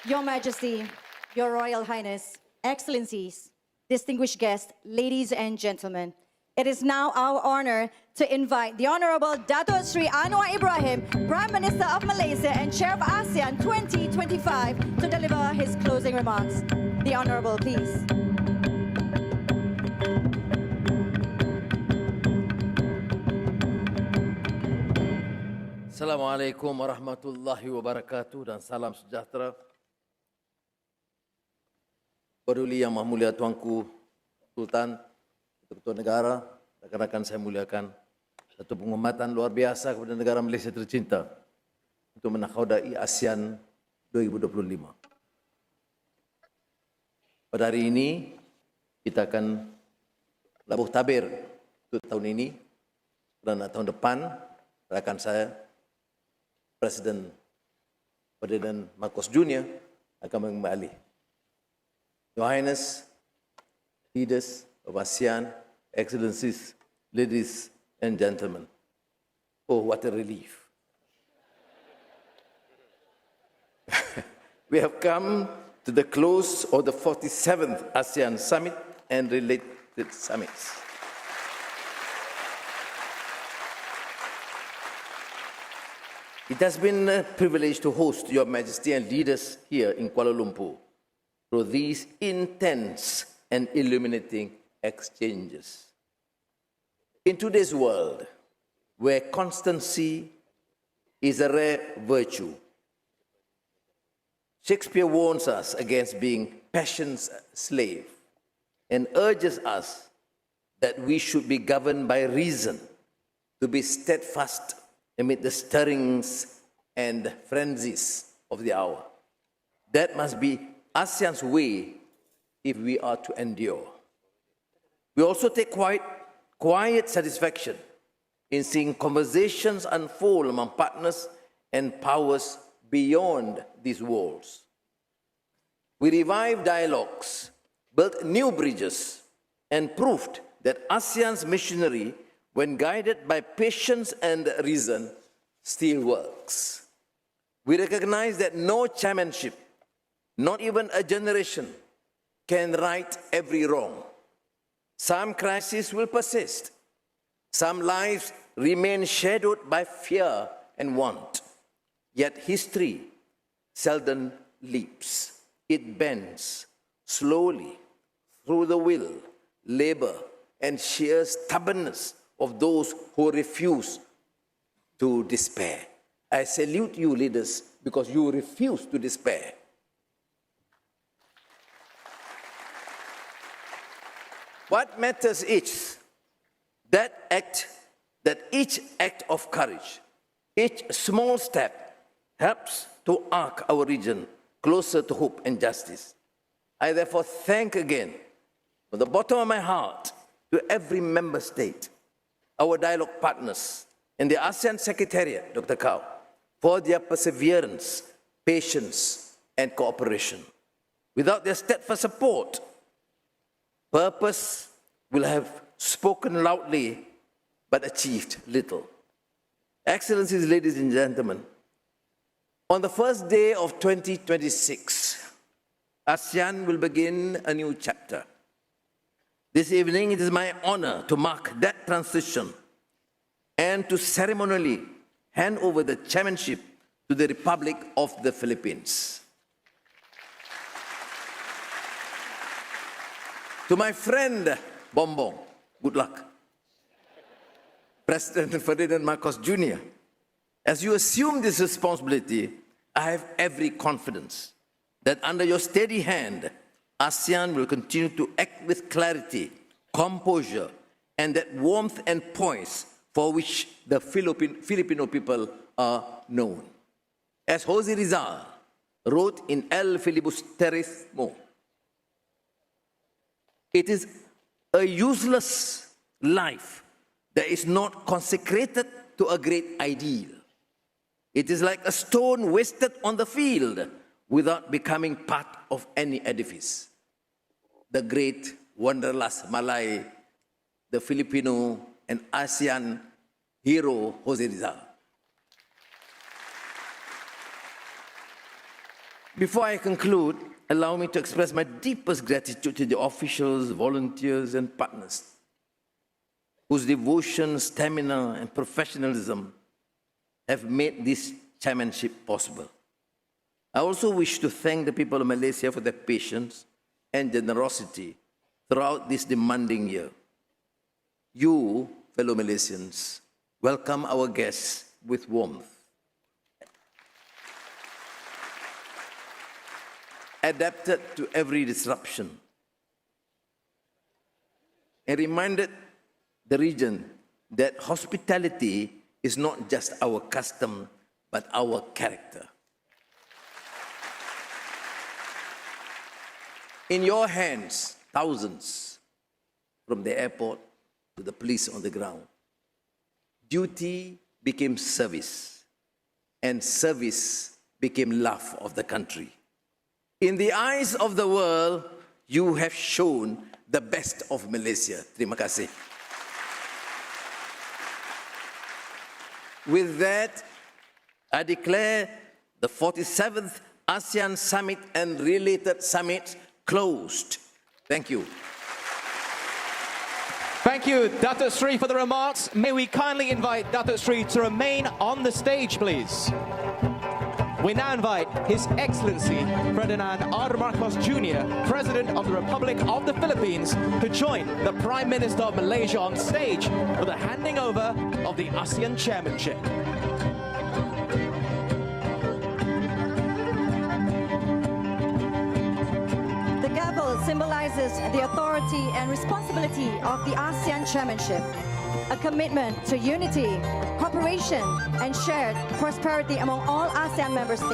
Your Majesty, Your Royal Highness, Excellencies, distinguished guests, ladies and gentlemen, it is now our honor to invite the Honorable Dato Sri Anwar Ibrahim, Prime Minister of Malaysia and Chair of ASEAN 2025, to deliver his closing remarks. The Honorable, please. Assalamualaikum warahmatullahi wabarakatuh dan salam sejahtera. Peduli Yang Maha Mulia Tuanku Sultan, Ketua Negara, rekan-rekan saya muliakan, satu penghormatan luar biasa kepada negara Malaysia tercinta untuk menakhaudai ASEAN 2025. Pada hari ini, kita akan labuh tabir untuk tahun ini dan tahun depan, rakan saya, Presiden Ferdinand Marcos Jr. akan mengambil alih. Your Highness, leaders of ASEAN, Excellencies, ladies and gentlemen. Oh, what a relief. We have come to the close of the 47th ASEAN Summit and related summits. It has been a privilege to host Your Majesty and leaders here in Kuala Lumpur through these intense and illuminating exchanges. In today's world, where constancy is a rare virtue, Shakespeare warns us against being passion's slave and urges us that we should be governed by reason, to be steadfast amid the stirrings and frenzies of the hour. That must be ASEAN's way if we are to endure. We also take quiet satisfaction in seeing conversations unfold among partners and powers beyond these walls. We revived dialogues, built new bridges, and proved that ASEAN's missionary, when guided by patience and reason, still works. We recognize that no chairmanship, not even a generation, can right every wrong. Some crises will persist. Some lives remain shadowed by fear and want. Yet history seldom leaps. It bends slowly through the will, labor, and sheer stubbornness of those who refuse to despair. I salute you, leaders, because you refuse to despair. What matters is that each act of courage, each small step helps to arc our region closer to hope and justice. I therefore thank again, from the bottom of my heart, to every member state, our dialogue partners, and the ASEAN Secretariat, Dr. Kao, for their perseverance, patience, and cooperation. Without their steadfast support, purpose will have spoken loudly but achieved little. Excellencies, ladies and gentlemen, on the first day of 2026, ASEAN will begin a new chapter. This evening, it is my honor to mark that transition and to ceremonially hand over the chairmanship to the Republic of the Philippines. To my friend Bombong, good luck. President Ferdinand Marcos Jr., as you assume this responsibility, I have every confidence that under your steady hand, ASEAN will continue to act with clarity, composure, and that warmth and poise for which the Filipino people are known. As Jose Rizal wrote in El Filibusterismo, it is a useless life that is not consecrated to a great ideal. It is like a stone wasted on the field without becoming part of any edifice. The great Wanderlust Malay, the Filipino and ASEAN hero, Jose Rizal. Before I conclude, allow me to express my deepest gratitude to the officials, volunteers, and partners whose devotion, stamina, and professionalism have made this chairmanship possible. I also wish to thank the people of Malaysia for their patience and generosity throughout this demanding year. You, fellow Malaysians, welcome our guests with warmth. Adapted to every disruption, and reminded the region that hospitality is not just our custom, but our character. In your hands, thousands, from the airport to the police on the ground, duty became service, and service became love of the country. In the eyes of the world, you have shown the best of Malaysia. Terima kasih. With that, I declare the 47th ASEAN Summit and related summits closed. Thank you. Thank you, Datuk Sri, for the remarks. May we kindly invite Datuk Sri to remain on the stage, please. We now invite His Excellency Ferdinand R. Jr., President of the Republic of the Philippines, to join the Prime Minister of Malaysia on stage for the handing over of the ASEAN Chairmanship. The gavel symbolizes the authority and responsibility of the ASEAN Chairmanship, a commitment to unity, cooperation, and shared prosperity among all ASEAN member states.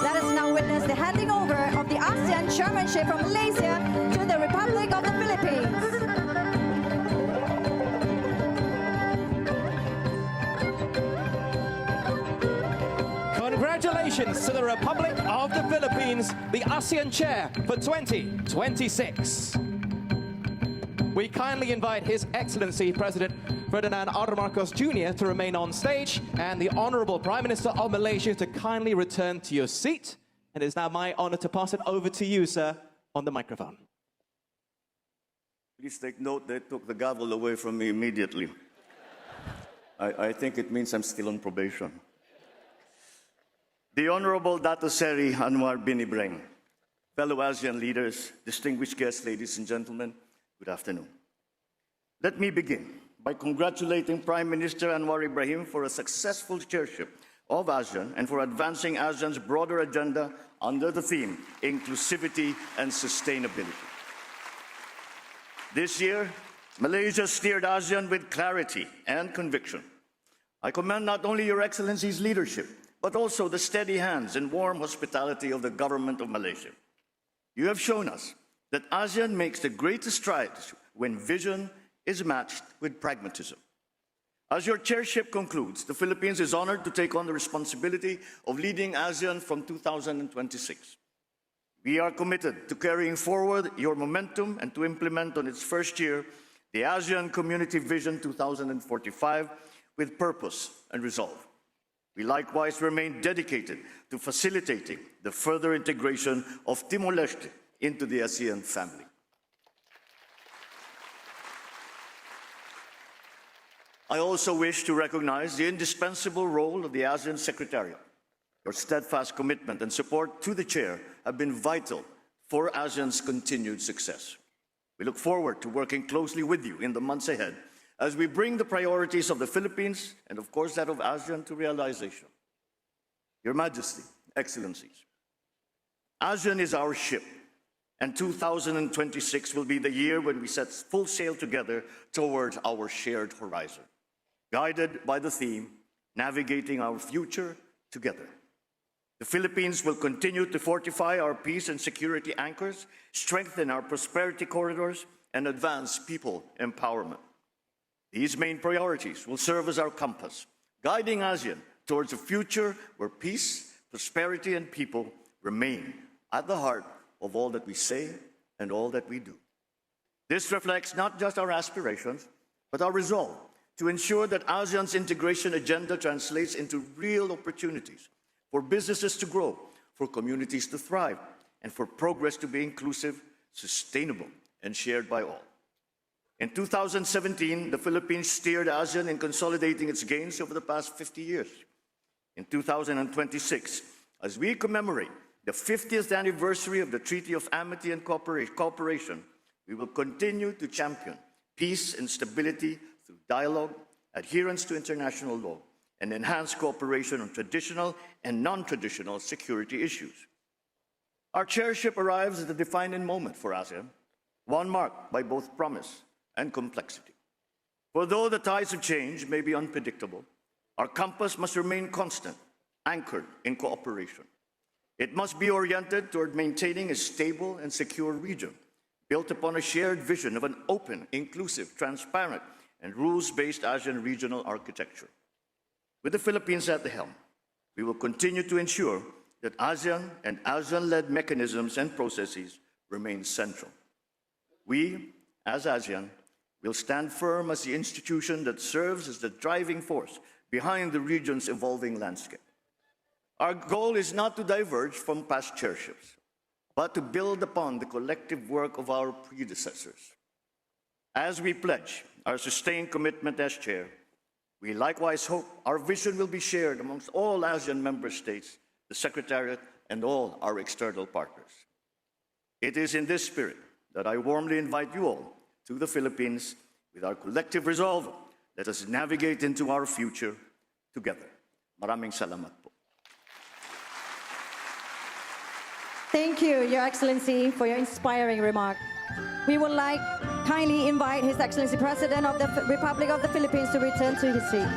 Let us now witness the handing over of the ASEAN Chairmanship from Malaysia to the Republic of the Philippines. Congratulations to the Republic of the Philippines, the ASEAN Chair for 2026. We kindly invite His Excellency President Ferdinand R. Jr. to remain on stage, and the Honourable Prime Minister of Malaysia to kindly return to your seat. And it is now my honour to pass it over to you, sir, on the microphone. Please take note they took the gavel away from me immediately. I think it means I'm still on probation. The Honourable Dato' Seri Anwar bin Ibrahim, fellow ASEAN leaders, distinguished guests, ladies and gentlemen, good afternoon. Let me begin by congratulating Prime Minister Anwar Ibrahim for a successful chairship of ASEAN and for advancing ASEAN's broader agenda under the theme Inclusivity and Sustainability. This year, Malaysia steered ASEAN with clarity and conviction. I commend not only Your Excellency's leadership, but also the steady hands and warm hospitality of the government of Malaysia. You have shown us that ASEAN makes the greatest strides when vision is matched with pragmatism. As your chairship concludes, the Philippines is honored to take on the responsibility of leading ASEAN from 2026. We are committed to carrying forward your momentum and to implement on its first year the ASEAN Community Vision 2045 with purpose and resolve. We likewise remain dedicated to facilitating the further integration of Timor-Leste into the ASEAN family. I also wish to recognize the indispensable role of the ASEAN Secretariat. Your steadfast commitment and support to the chair have been vital for ASEAN's continued success. We look forward to working closely with you in the months ahead as we bring the priorities of the Philippines and, of course, that of ASEAN to realization. Your Majesty, Excellencies, ASEAN is our ship, and 2026 will be the year when we set full sail together towards our shared horizon, guided by the theme, Navigating Our Future Together. The Philippines will continue to fortify our peace and security anchors, strengthen our prosperity corridors, and advance people empowerment. These main priorities will serve as our compass, guiding ASEAN towards a future where peace, prosperity, and people remain at the heart of all that we say and all that we do. This reflects not just our aspirations, but our resolve to ensure that ASEAN's integration agenda translates into real opportunities for businesses to grow, for communities to thrive and for progress to be inclusive, sustainable, and shared by all. In 2017, the Philippines steered ASEAN in consolidating its gains over the past 50 years. In 2026, as we commemorate the 50th anniversary of the Treaty of Amity and Cooperation, we will continue to champion peace and stability through dialogue, adherence to international law, and enhanced cooperation on traditional and non-traditional security issues. Our chairship arrives at a defining moment for ASEAN, one marked by both promise and complexity. For though the tides of change may be unpredictable, our compass must remain constant, anchored in cooperation. It must be oriented toward maintaining a stable and secure region, built upon a shared vision of an open, inclusive, transparent, and rules-based ASEAN regional architecture. With the Philippines at the helm, we will continue to ensure that ASEAN and ASEAN-led mechanisms and processes remain central. We, as ASEAN, will stand firm as the institution that serves as the driving force behind the region's evolving landscape. Our goal is not to diverge from past chairships, but to build upon the collective work of our predecessors. As we pledge our sustained commitment as chair, we likewise hope our vision will be shared amongst all ASEAN member states, the Secretariat, and all our external partners. It is in this spirit that I warmly invite you all to the Philippines. With our collective resolve, let us navigate into our future together. Maraming salamat po. Thank you, Your Excellency, for your inspiring remark. We would like kindly invite His Excellency President of the Republic of the Philippines to return to his seat.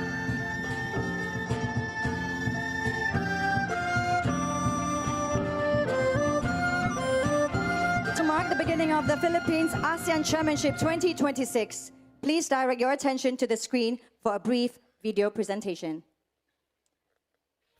To mark the beginning of the Philippines ASEAN Chairmanship 2026, please direct your attention to the screen for a brief video presentation.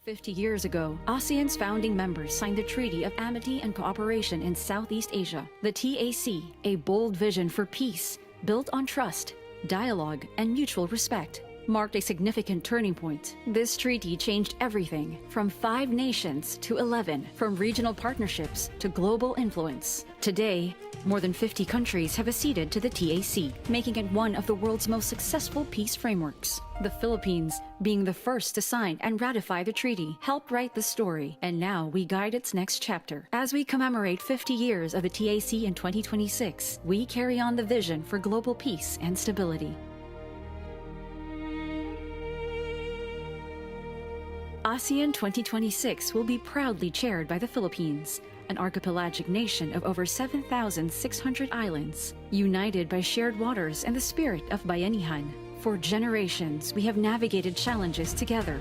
50 years ago, ASEAN's founding members signed the Treaty of Amity and Cooperation in Southeast Asia, the TAC, a bold vision for peace built on trust, dialogue, and mutual respect, marked a significant turning point. This treaty changed everything from 5 nations to 11, from regional partnerships to global influence. Today, more than 50 countries have acceded to the TAC, making it one of the world's most successful peace frameworks. The Philippines, being the first to sign and ratify the treaty, helped write the story, and now we guide its next chapter. As we commemorate 50 years of the TAC in 2026, we carry on the vision for global peace and stability. ASEAN 2026 will be proudly chaired by the Philippines, an archipelagic nation of over 7,600 islands, united by shared waters and the spirit of bayanihan. For generations, we have navigated challenges together,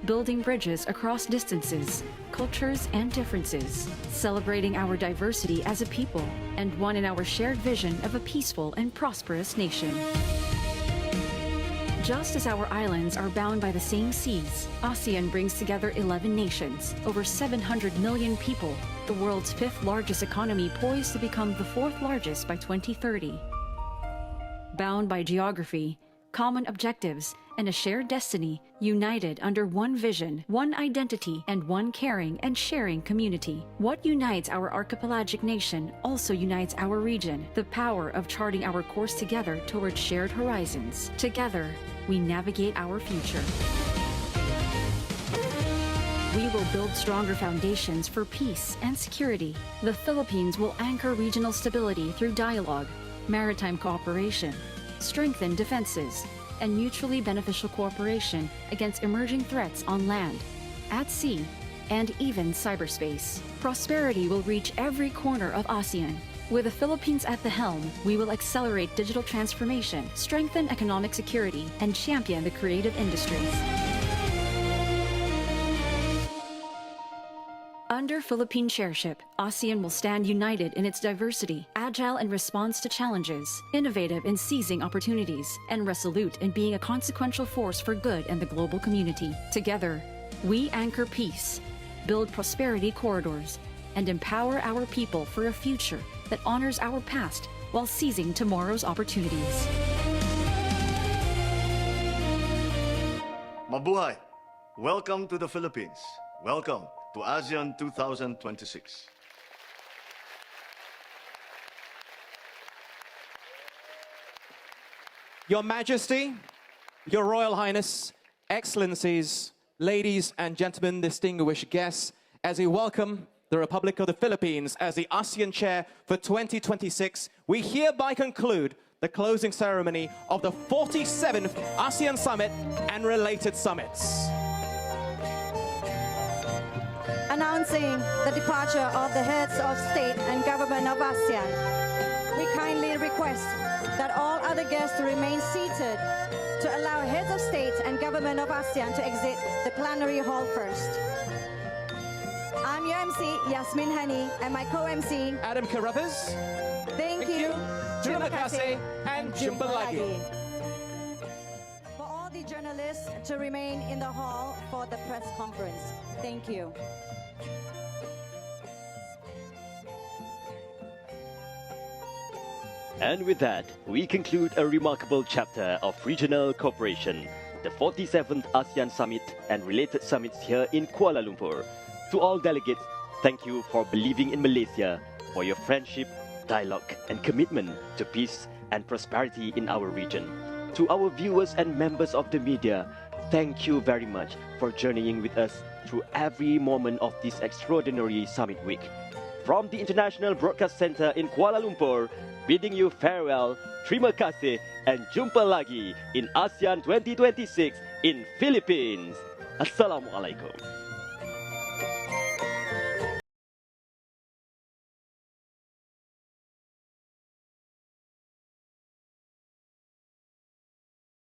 building bridges across distances, cultures, and differences, celebrating our diversity as a people, and one in our shared vision of a peaceful and prosperous nation. Just as our islands are bound by the same seas, ASEAN brings together 11 nations, over 700 million people, the world's 5th largest economy poised to become the 4th largest by 2030. Bound by geography, common objectives, and a shared destiny, united under one vision, one identity, and one caring and sharing community. What unites our archipelagic nation also unites our region, the power of charting our course together towards shared horizons. Together, we navigate our future. We will build stronger foundations for peace and security. The Philippines will anchor regional stability through dialogue, maritime cooperation, strengthen defenses, and mutually beneficial cooperation against emerging threats on land, at sea, and even cyberspace. Prosperity will reach every corner of ASEAN. With the Philippines at the helm, we will accelerate digital transformation, strengthen economic security, and champion the creative industries. Under Philippine chairship, ASEAN will stand united in its diversity, agile in response to challenges, innovative in seizing opportunities, and resolute in being a consequential force for good in the global community. Together, we anchor peace, build prosperity corridors, and empower our people for a future that honors our past while seizing tomorrow's opportunities. Mabuhay! Welcome to the Philippines. Welcome to ASEAN 2026. Your Majesty, Your Royal Highness, Excellencies, ladies and gentlemen, distinguished guests, as we welcome the Republic of the Philippines as the ASEAN Chair for 2026, we hereby conclude the closing ceremony of the 47th ASEAN Summit and related summits. Announcing the departure of the heads of state and government of ASEAN, we kindly request that all other guests remain seated to allow heads of state and government of ASEAN to exit the plenary hall first. I'm your MC, Yasmin Hani, and my co-MC, Adam Carruthers. Thank you. Terima kasih, and jumpa lagi. For all the journalists to remain in the hall for the press conference. Thank you. And with that, we conclude a remarkable chapter of regional cooperation, the 47th ASEAN Summit and related summits here in Kuala Lumpur. To all delegates, thank you for believing in Malaysia, for your friendship, dialogue, and commitment to peace and prosperity in our region. To our viewers and members of the media, thank you very much for journeying with us through every moment of this extraordinary summit week. From the International Broadcast Center in Kuala Lumpur, bidding you farewell, terima kasih, and jumpa lagi in ASEAN 2026 in Philippines. Assalamualaikum.